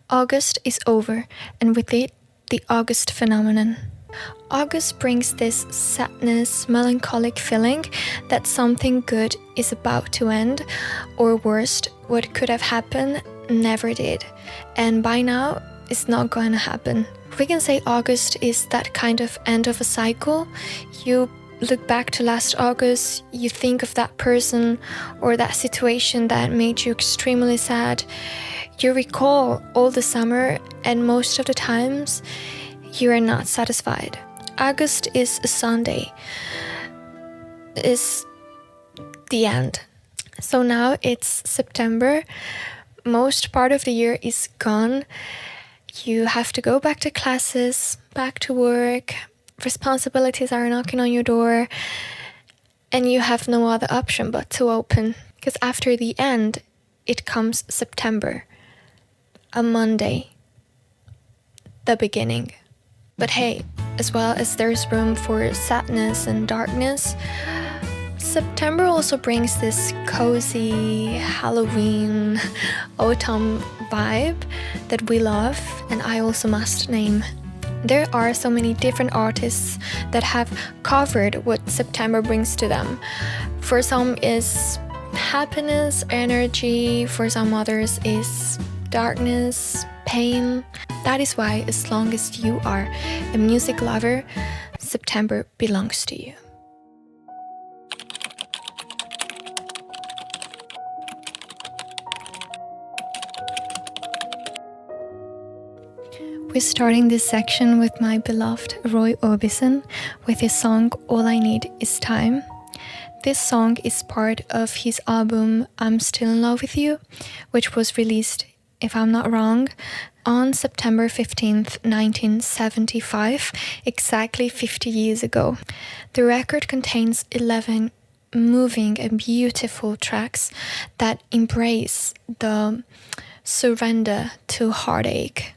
August is over, and with it, the August phenomenon. August brings this sadness, melancholic feeling that something good is about to end, or worst, what could have happened never did, and by now it's not going to happen. We can say August is that kind of end of a cycle. You look back to last August, you think of that person or that situation that made you extremely sad. You recall all the summer, and most of the times you are not satisfied. August is a Sunday, is the end. So now it's September, most part of the year is gone. You have to go back to classes, back to work, responsibilities are knocking on your door, and you have no other option but to open. Because after the end, it comes September, a Monday, the beginning. But hey, as well as there's room for sadness and darkness, September also brings this cozy Halloween autumn vibe that we love, and I also must name. There are so many different artists that have covered what September brings to them. For some is happiness, energy, for some others is darkness, pain. That is why, as long as you are a music lover, September belongs to you. We're starting this section with my beloved Roy Orbison with his song All I Need Is Time. This song is part of his album I'm Still in Love with You, which was released, if I'm not wrong, on September 15th, 1975, exactly 50 years ago. The record contains 11 moving and beautiful tracks that embrace the surrender to heartache.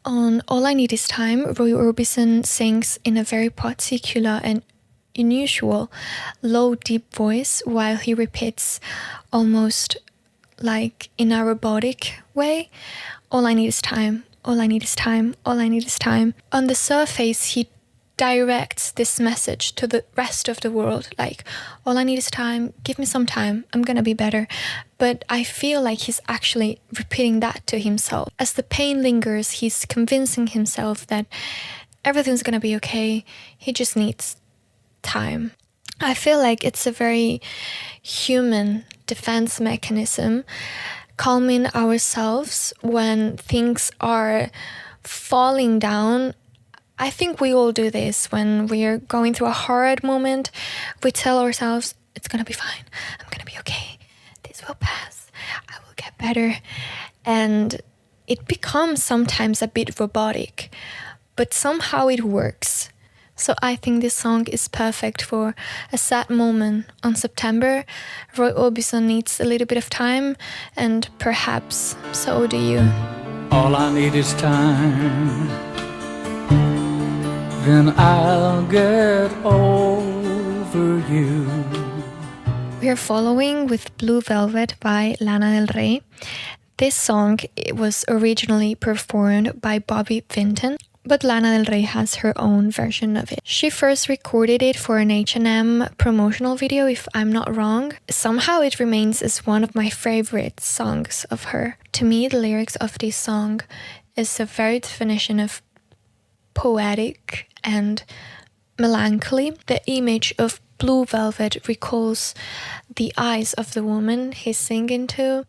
On All I Need Is Time, Roy Orbison sings in a very particular and unusual low, deep voice while he repeats almost like in a robotic way, all I need is time, all I need is time, all I need is time. On the surface, he directs this message to the rest of the world, like, all I need is time, give me some time, I'm gonna be better. But I feel like he's actually repeating that to himself. As the pain lingers, he's convincing himself that everything's gonna be okay, he just needs time. I feel like it's a very human defense mechanism, calming ourselves when things are falling down. I think we all do this when we're going through a hard moment. We tell ourselves, it's gonna be fine, I'm gonna be okay, this will pass, I will get better. And it becomes sometimes a bit robotic, but somehow it works. So I think this song is perfect for a sad moment on September. Roy Orbison needs a little bit of time, and perhaps so do you. All I need is time, then I'll get over you. We are following with Blue Velvet by Lana Del Rey. This song was originally performed by Bobby Vinton, but Lana Del Rey has her own version of it. She first recorded it for an H&M promotional video, if I'm not wrong. Somehow it remains as one of my favorite songs of her. To me, the lyrics of this song is a very definition of poetic and melancholy. The image of blue velvet recalls the eyes of the woman he's singing to,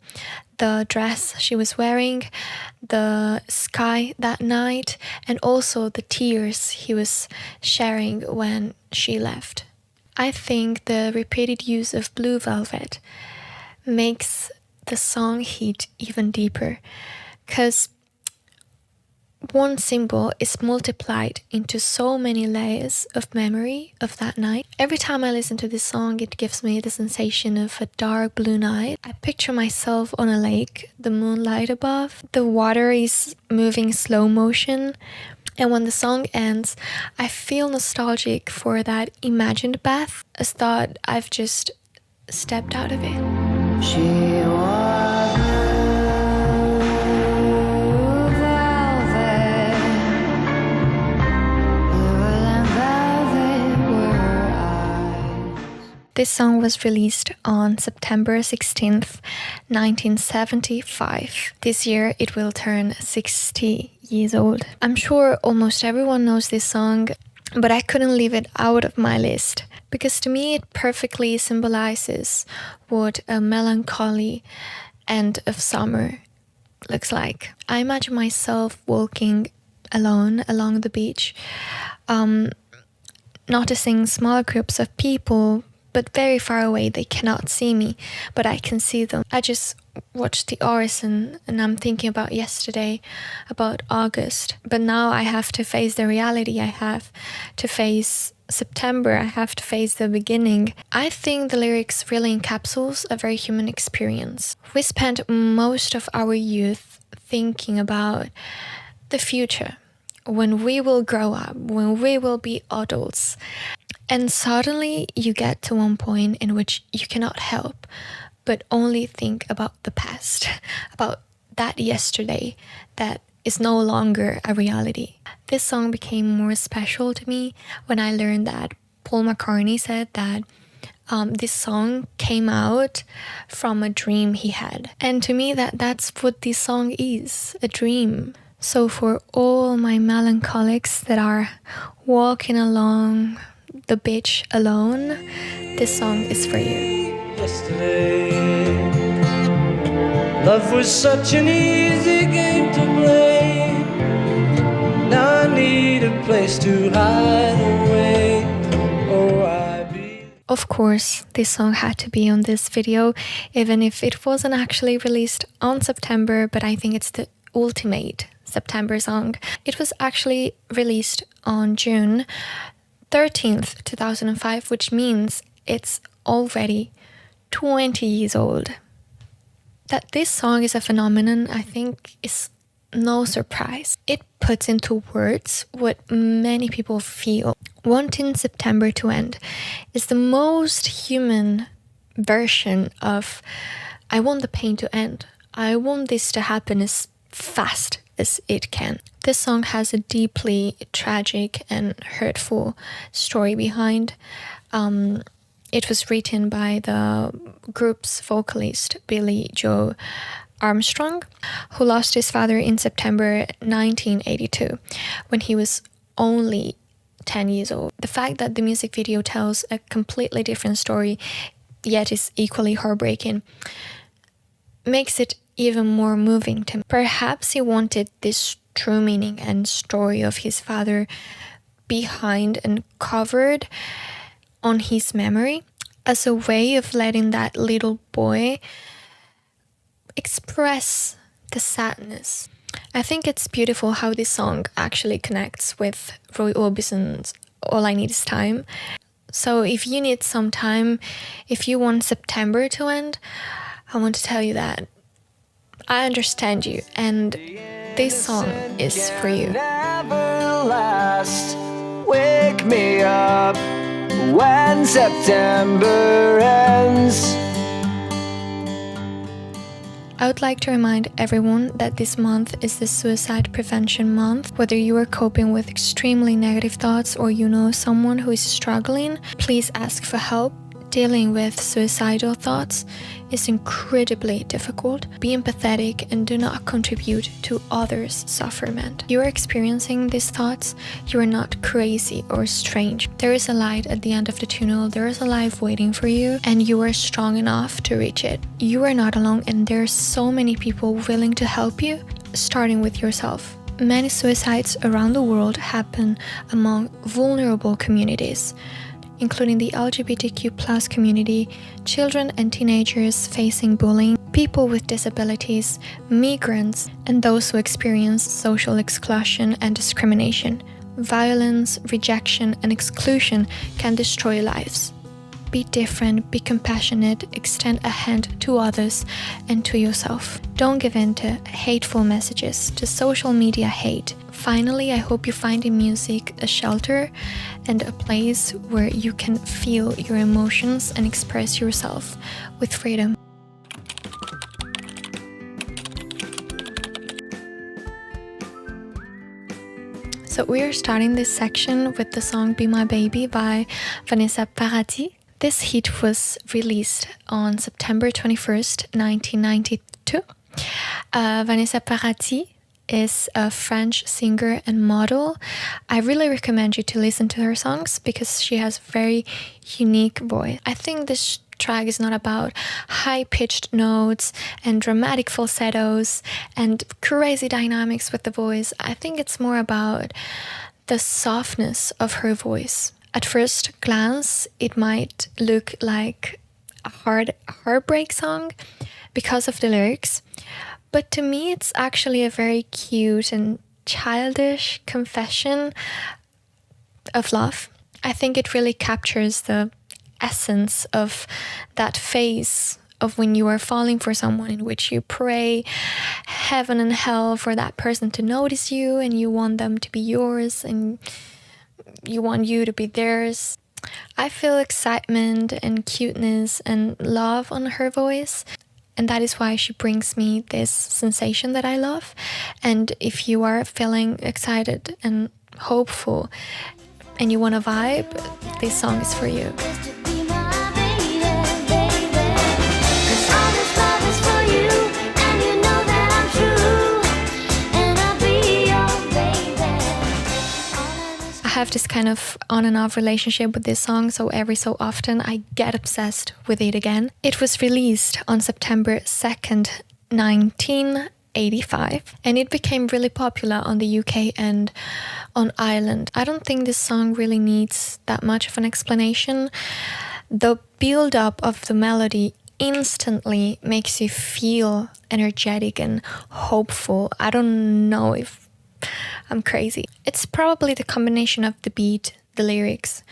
the dress she was wearing, the sky that night, and also the tears he was sharing when she left. I think the repeated use of blue velvet makes the song hit even deeper, because one symbol is multiplied into so many layers of memory of that night. Every time I listen to this song, it gives me the sensation of a dark blue night. I picture myself on a lake, the moonlight above, the water is moving slow motion, and when the song ends, I feel nostalgic for that imagined bath, as though I've just stepped out of it. She was This song was released on September 16th, 1975. This year it will turn 60 years old. I'm sure almost everyone knows this song, but I couldn't leave it out of my list because to me it perfectly symbolizes what a melancholy end of summer looks like. I imagine myself walking alone along the beach, noticing small groups of people, but very far away. They cannot see me, but I can see them. I just watched the horizon and I'm thinking about yesterday, about August. But now I have to face the reality. I have to face September. I have to face the beginning. I think the lyrics really encapsulates a very human experience. We spent most of our youth thinking about the future, when we will grow up, when we will be adults. And suddenly you get to one point in which you cannot help but only think about the past, about that yesterday that is no longer a reality. This song became more special to me when I learned that Paul McCartney said that this song came out from a dream he had. And to me that's what this song is, a dream. So for all my melancholics that are walking along the beach alone, this song is for you. Yesterday, love was such an easy game to play. Now I need a place to hide away. Of course, this song had to be on this video, even if it wasn't actually released on September, but I think it's the ultimate September song. It was actually released on June 13th, 2005, which means it's already 20 years old. That this song is a phenomenon, I think, is no surprise. It puts into words what many people feel. Wanting September to end is the most human version of I want the pain to end. I want this to happen as fast as it can. This song has a deeply tragic and hurtful story behind. It was written by the group's vocalist Billy Joe Armstrong, who lost his father in September 1982 when he was only 10 years old. The fact that the music video tells a completely different story, yet is equally heartbreaking, makes it even more moving to me. Perhaps he wanted this true meaning and story of his father behind and covered on his memory as a way of letting that little boy express the sadness. I think it's beautiful how this song actually connects with Roy Orbison's All I Need Is Time. So if you need some time, if you want September to end, I want to tell you that I understand you and this song is for you. Never last. Wake me up when September ends. I would like to remind everyone that this month is the Suicide Prevention Month. Whether you are coping with extremely negative thoughts or you know someone who is struggling, please ask for help. Dealing with suicidal thoughts is incredibly difficult. Be empathetic and do not contribute to others' sufferment. You are experiencing these thoughts, you are not crazy or strange. There is a light at the end of the tunnel, there is a life waiting for you, and you are strong enough to reach it. You are not alone, and there are so many people willing to help you, starting with yourself. Many suicides around the world happen among vulnerable communities, including the LGBTQ+ community, children and teenagers facing bullying, people with disabilities, migrants, and those who experience social exclusion and discrimination. Violence, rejection, and exclusion can destroy lives. Be different, be compassionate, extend a hand to others and to yourself. Don't give in to hateful messages, to social media hate. Finally, I hope you find in music a shelter and a place where you can feel your emotions and express yourself with freedom. So we are starting this section with the song Be My Baby by Vanessa Paradis. This hit was released on September 21st, 1992. Vanessa Paradis is a French singer and model. I really recommend you to listen to her songs because she has a very unique voice. I think this track is not about high-pitched notes and dramatic falsettos and crazy dynamics with the voice. I think it's more about the softness of her voice. At first glance, it might look like a heartbreak song because of the lyrics, but to me it's actually a very cute and childish confession of love. I think it really captures the essence of that phase of when you are falling for someone, in which you pray heaven and hell for that person to notice you, and you want them to be yours and you want you to be theirs. I feel excitement and cuteness and love on her voice, and that is why she brings me this sensation that I love. And if you are feeling excited and hopeful and you want a vibe, this song is for you. I have this kind of on and off relationship with this song, so every so often I get obsessed with it again. It was released on September 2nd, 1985, and it became really popular on the UK and on Ireland. I don't think this song really needs that much of an explanation. The build-up of the melody instantly makes you feel energetic and hopeful. I don't know if I'm crazy. It's probably the combination of the beat, the lyrics,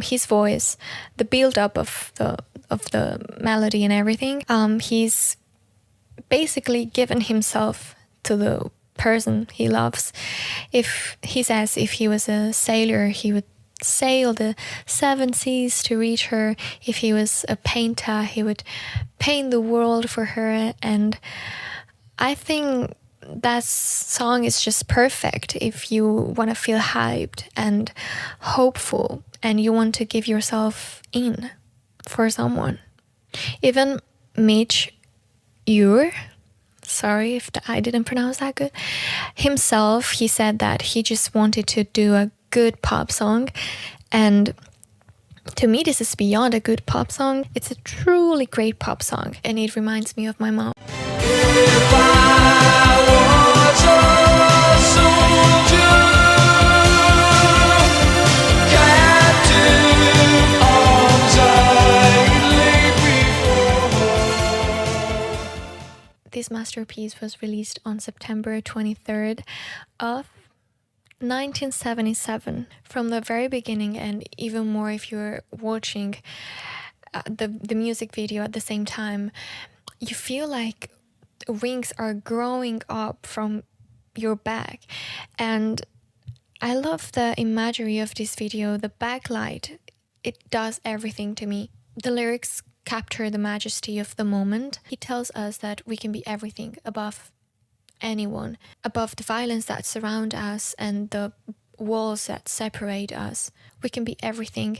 his voice, the build-up of the melody and everything. He's basically given himself to the person he loves. If he says if he was a sailor, he would sail the 7 seas to reach her. If he was a painter, he would paint the world for her. And I think that song is just perfect if you want to feel hyped and hopeful and you want to give yourself in for someone. Even Midge Ure, sorry if I didn't pronounce that good, himself, he said that he just wanted to do a good pop song, and to me this is beyond a good pop song. It's a truly great pop song, and it reminds me of my mom. If I was a soldier, captain arms I'd lay before her. This masterpiece was released on September 23rd of 1977. From the very beginning, and even more if you're watching the music video at the same time, you feel like wings are growing up from your back. And I love the imagery of this video. The backlight, it does everything to me. The lyrics capture the majesty of the moment. He tells us that we can be everything above anyone, above the violence that surround us and the walls that separate us. We can be everything,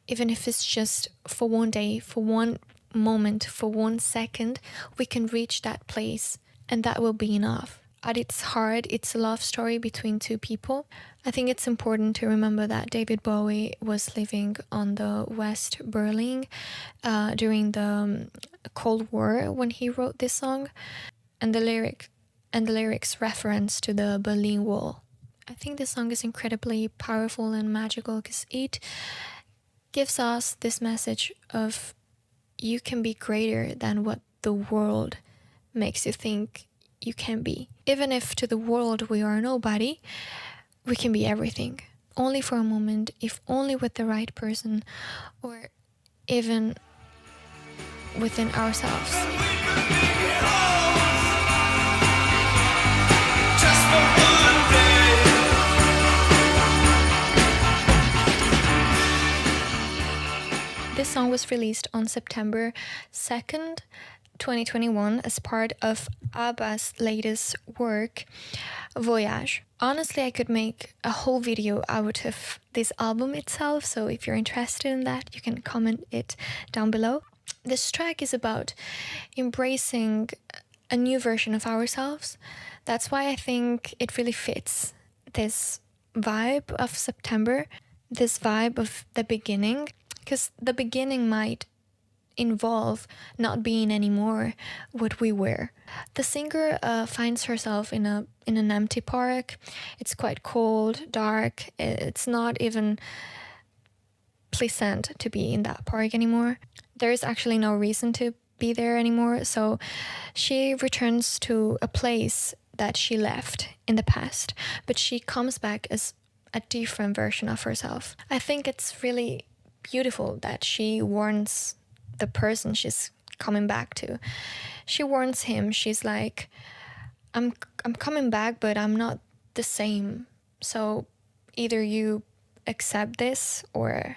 even if it's just for one day, for one moment, for 1 second. We can reach that place, and that will be enough. At its heart, it's a love story between two people. I think it's important to remember that David Bowie was living on the West Berlin during the Cold War when he wrote this song, and the lyrics reference to the Berlin Wall. I think this song is incredibly powerful and magical because it gives us this message of you can be greater than what the world makes you think you can be. Even if to the world we are nobody, we can be everything. Only for a moment, if only with the right person, or even within ourselves. This song was released on September 2nd, 2021 as part of ABBA's latest work, Voyage. Honestly, I could make a whole video out of this album itself, so if you're interested in that, you can comment it down below. This track is about embracing a new version of ourselves. That's why I think it really fits this vibe of September, this vibe of the beginning, because the beginning might involve not being anymore what we were. The singer finds herself in an empty park. It's quite cold, dark. It's not even pleasant to be in that park anymore. There is actually no reason to be there anymore, so she returns to a place that she left in the past, but she comes back as a different version of herself. I think it's really beautiful that she warns the person she's coming back to. She warns him. She's like, I'm coming back, but I'm not the same. So either you accept this or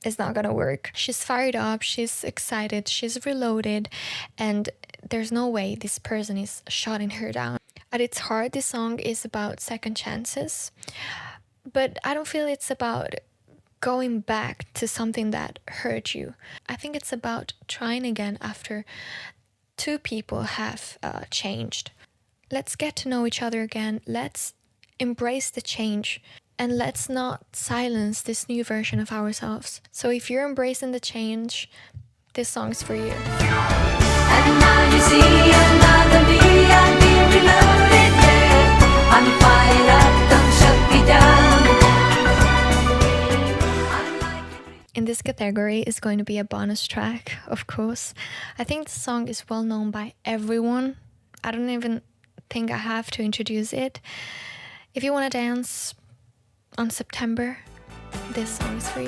it's not gonna work. She's fired up, she's excited, she's reloaded, and there's no way this person is shutting her down. At its heart, this song is about second chances, but I don't feel it's about going back to something that hurt you. I think it's about trying again after two people have changed. Let's get to know each other again. Let's embrace the change. And let's not silence this new version of ourselves. So if you're embracing the change, this song's for you. And now you see another me, I'm being reloaded, yeah. I'm fired up, don't shut me down. In this category is going to be a bonus track, of course. I think the song is well known by everyone. I don't even think I have to introduce it. If you want to dance on September, this song is for you.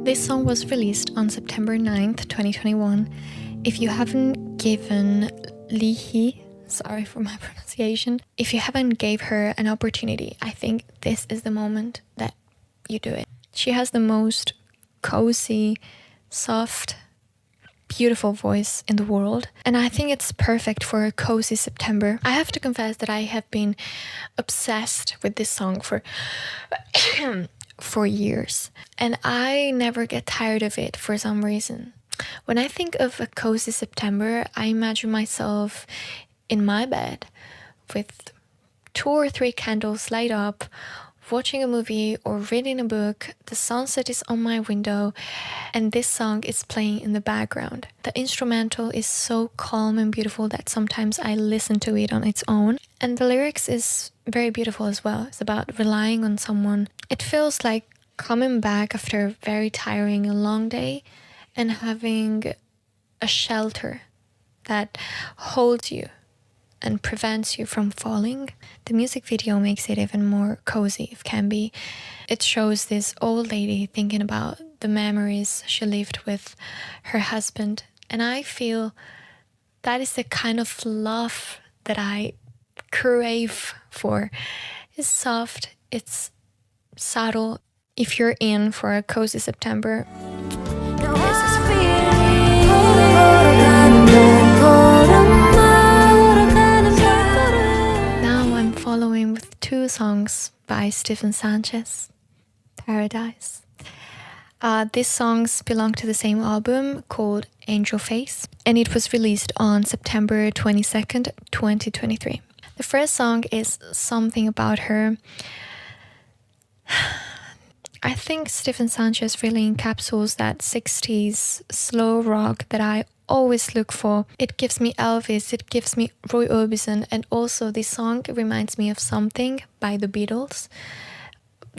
This song was released on September 9th, 2021. If you haven't given Lihi, sorry for my pronunciation, if you haven't gave her an opportunity, I think this is the moment that you do it. She has the most cozy, soft, beautiful voice in the world, and I think it's perfect for a cozy September. I have to confess that I have been obsessed with this song for for years, and I never get tired of it for some reason. When I think of a cozy September, I imagine myself in my bed with 2 or 3 candles light up, watching a movie or reading a book. The sunset is on my window and this song is playing in the background. The instrumental is so calm and beautiful that sometimes I listen to it on its own. And the lyrics is very beautiful as well. It's about relying on someone. It feels like coming back after a very tiring and long day and having a shelter that holds you and prevents you from falling. The music video makes it even more cozy, if can be. It shows this old lady thinking about the memories she lived with her husband. And I feel that is the kind of love that I crave for. It's soft, it's subtle. If you're in for a cozy September, this is for you. Following with 2 songs by Stephen Sanchez, Paradise. These songs belong to the same album called Angel Face, and it was released on September 22nd, 2023. The first song is Something About Her. I think Stephen Sanchez really encapsulates that 60s slow rock that I always look for. It gives me Elvis, it gives me Roy Orbison, and also this song reminds me of Something by the Beatles.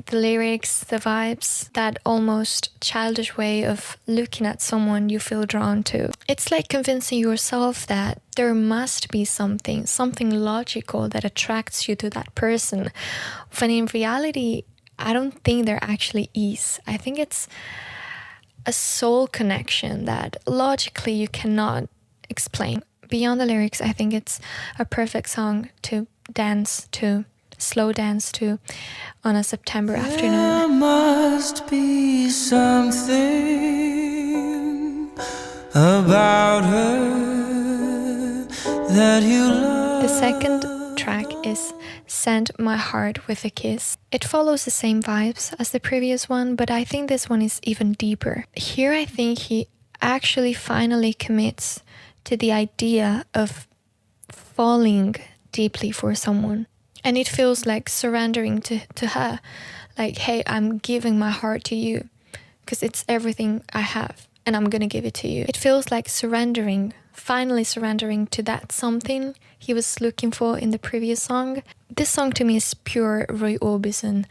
The lyrics, the vibes, that almost childish way of looking at someone you feel drawn to. It's like convincing yourself that there must be something logical that attracts you to that person, when in reality, I don't think there actually is. I think it's a soul connection that logically you cannot explain. beyond the lyrics, I think it's a perfect song to dance to, slow dance to, on a September afternoon. There must be something about her that you love. The second track is Send My Heart With a Kiss. It follows the same vibes as the previous one, but I think this one is even deeper. Here I think he actually finally commits to the idea of falling deeply for someone. And it feels like surrendering to her. Like, hey, I'm giving my heart to you because it's everything I have and I'm gonna give it to you. It feels like surrendering, finally surrendering to that something he was looking for in the previous song. This song to me is pure Roy Orbison.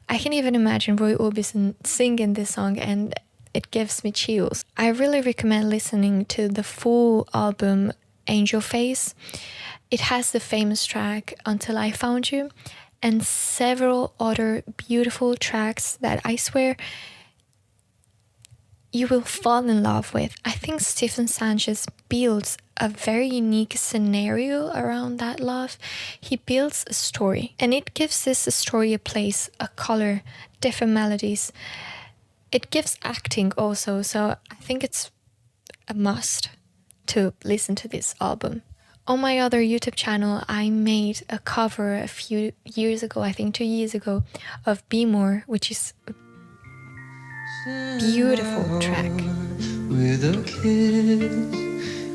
I can even imagine Roy Orbison singing this song and it gives me chills. I really recommend listening to the full album Angel Face. It has the famous track Until I Found You and several other beautiful tracks that I swear you will fall in love with. I think Stephen Sanchez builds a very unique scenario around that love. He builds a story and it gives this story a place, a color, different melodies. It gives acting also, so I think it's a must to listen to this album. On my other YouTube channel, I made a cover a few years ago, I think 2 years ago, of Be More, which is a beautiful track. With a kiss,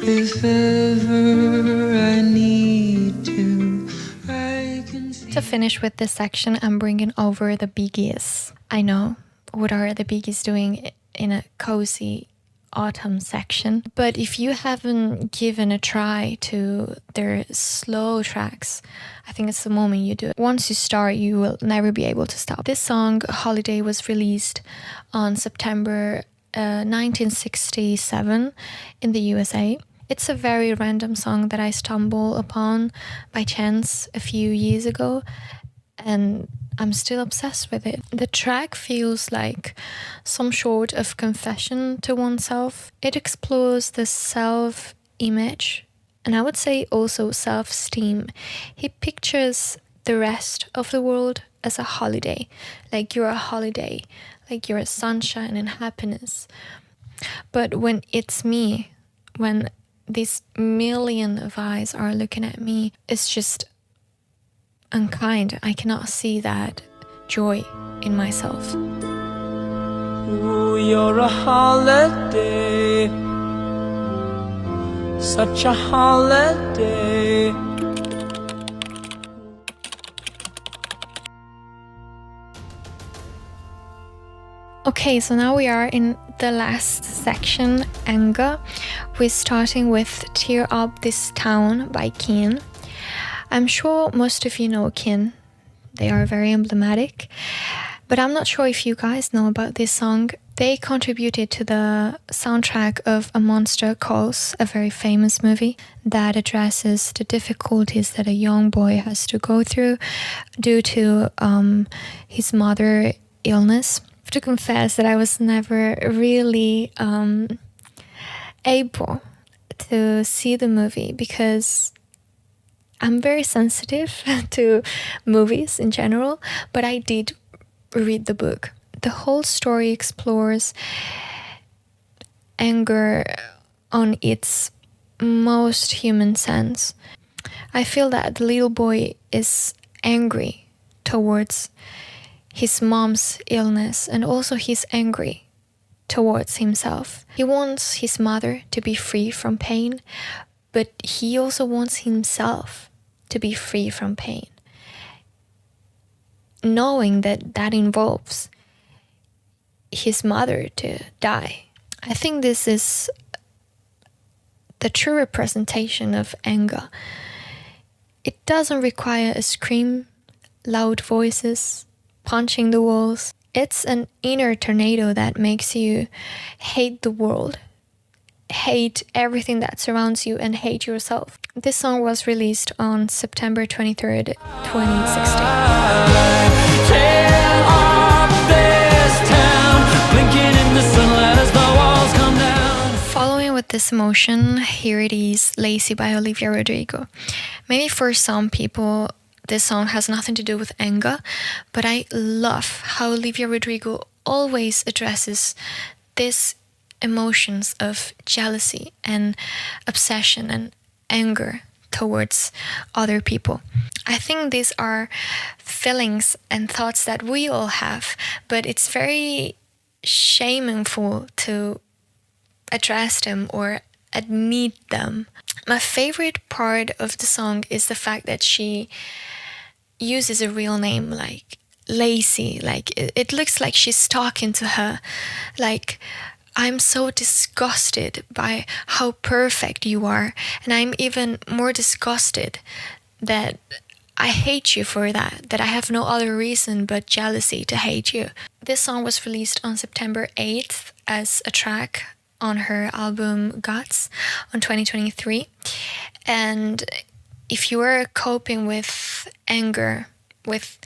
if ever I need to, I can feel. To finish with this section, I'm bringing over the Biggies. I know, what are the Biggies doing in a cozy autumn section? But if you haven't given a try to their slow tracks, I think it's the moment you do it. Once you start, you will never be able to stop. This song, Holiday, was released on September 1967 in the USA. It's a very random song that I stumbled upon by chance a few years ago, and I'm still obsessed with it. The track feels like some sort of confession to oneself. It explores the self-image, and I would say also self-esteem. He pictures the rest of the world as a holiday, like you're a holiday, like you're a sunshine and happiness. But when it's me, when these million of eyes are looking at me, it's just unkind. I cannot see that joy in myself. Ooh, you're a holiday, such a holiday. Okay, so now we are in the last section, Anger. We're starting with Tear Up This Town by Keane. I'm sure most of you know Keane. They are very emblematic. But I'm not sure if you guys know about this song. They contributed to the soundtrack of A Monster Calls, a very famous movie that addresses the difficulties that a young boy has to go through due to his mother's illness. I have to confess that I was never really able to see the movie because I'm very sensitive to movies in general, but I did read the book. The whole story explores anger on its most human sense. I feel that the little boy is angry towards his mom's illness, and also he's angry towards himself. He wants his mother to be free from pain, but he also wants himself to be free from pain, knowing that that involves his mother to die. I think this is the true representation of anger. It doesn't require a scream, loud voices, punching the walls. It's an inner tornado that makes you hate the world, hate everything that surrounds you, and hate yourself. This song was released on September 23rd, 2016. Following with the this emotion, here it is, Lacy by Olivia Rodrigo. Maybe for some people, this song has nothing to do with anger, but I love how Olivia Rodrigo always addresses these emotions of jealousy and obsession and anger towards other people. I think these are feelings and thoughts that we all have, but it's very shameful to address them or admit them. My favorite part of the song is the fact that she uses a real name like Lacy. Like it looks like she's talking to her. Like, I'm so disgusted by how perfect you are, and I'm even more disgusted that I hate you for that I have no other reason but jealousy to hate you. This song was released on September 8th as a track on her album Guts on 2023. And if you are coping with anger, with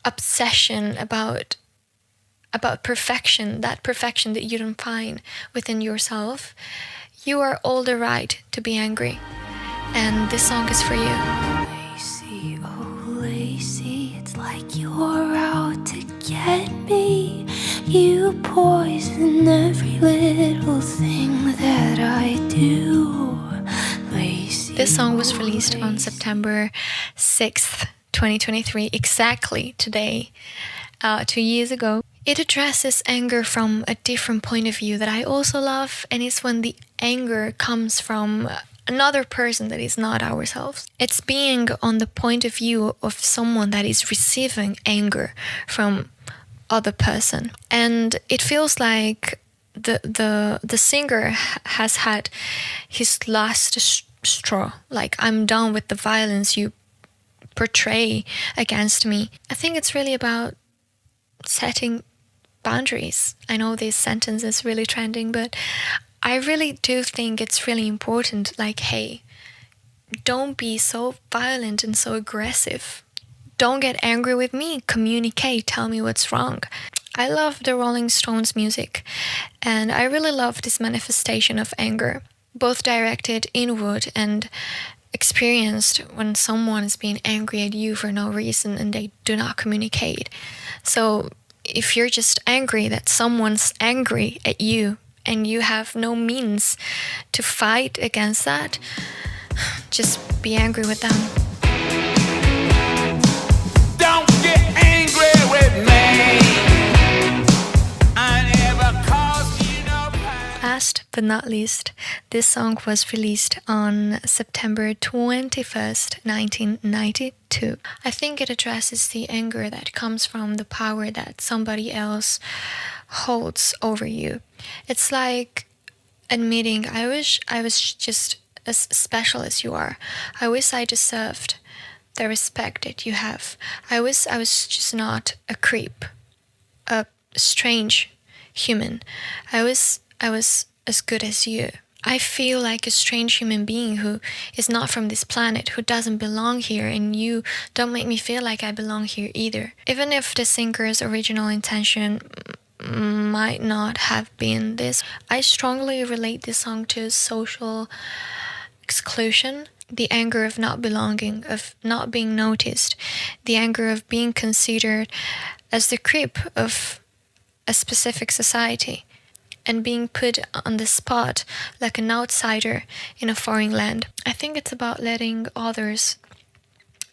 obsession about perfection, that perfection that you don't find within yourself, you are all the right to be angry. And this song is for you. Lacy, oh Lacy, it's like you're out to get me. You poison every little thing that I do. Lacy, this song was released on September 6th, 2023, exactly today, 2 years ago. It addresses anger from a different point of view that I also love, and it's when the anger comes from another person that is not ourselves. It's being on the point of view of someone that is receiving anger from other person. And it feels like the singer has had his last straw. Like, I'm done with the violence you portray against me. I think it's really about setting boundaries. I know this sentence is really trending, but I really do think it's really important. Like, hey, don't be so violent and so aggressive. Don't get angry with me. Communicate. Tell me what's wrong. I love the Rolling Stones music, and I really love this manifestation of anger, both directed inward and experienced when someone is being angry at you for no reason and they do not communicate. So if you're just angry that someone's angry at you and you have no means to fight against that, just be angry with them. Don't get angry with me. I never caused you no pain. Last but not least, this song was released on September 21st, 1992. I think it addresses the anger that comes from the power that somebody else holds over you. It's like admitting, I wish I was just as special as you are. I wish I deserved the respect that you have. I wish I was just not a creep, a strange human. I was as good as you. I feel like a strange human being who is not from this planet, who doesn't belong here, and you don't make me feel like I belong here either. Even if the singer's original intention might not have been this, I strongly relate this song to social exclusion, the anger of not belonging, of not being noticed, the anger of being considered as the creep of a specific society, and being put on the spot like an outsider in a foreign land. I think it's about letting others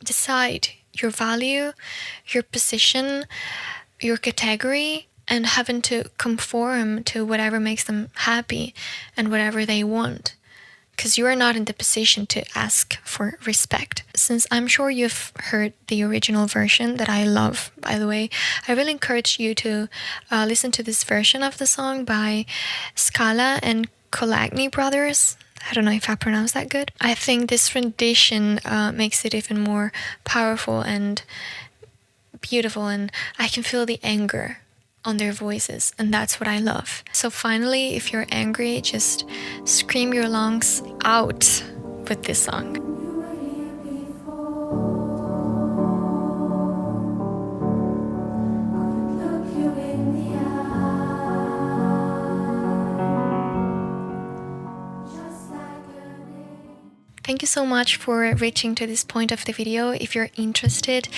decide your value, your position, your category, and having to conform to whatever makes them happy and whatever they want. Because you are not in the position to ask for respect. Since I'm sure you've heard the original version that I love, by the way, I really encourage you to listen to this version of the song by Scala and Colagny Brothers. I don't know if I pronounced that good. I think this rendition makes it even more powerful and beautiful, and I can feel the anger on their voices, and that's what I love. So finally, if you're angry, just scream your lungs out with this song. Thank you so much for reaching to this point of the video. If you're interested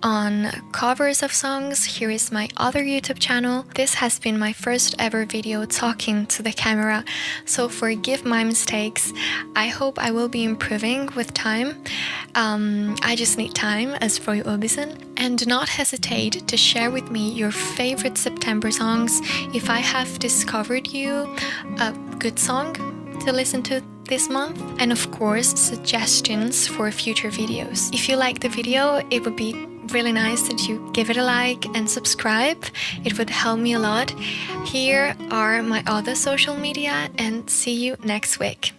on covers of songs, here is my other YouTube channel. This has been my first ever video talking to the camera, so forgive my mistakes. I hope I will be improving with time. I just need time, as Roy Orbison. And do not hesitate to share with me your favorite September songs if I have discovered you a good song to listen to this month, and of course suggestions for future videos. If you like the video, it would be really nice that you give it a like and subscribe. It would help me a lot. Here are my other social media, and see you next week.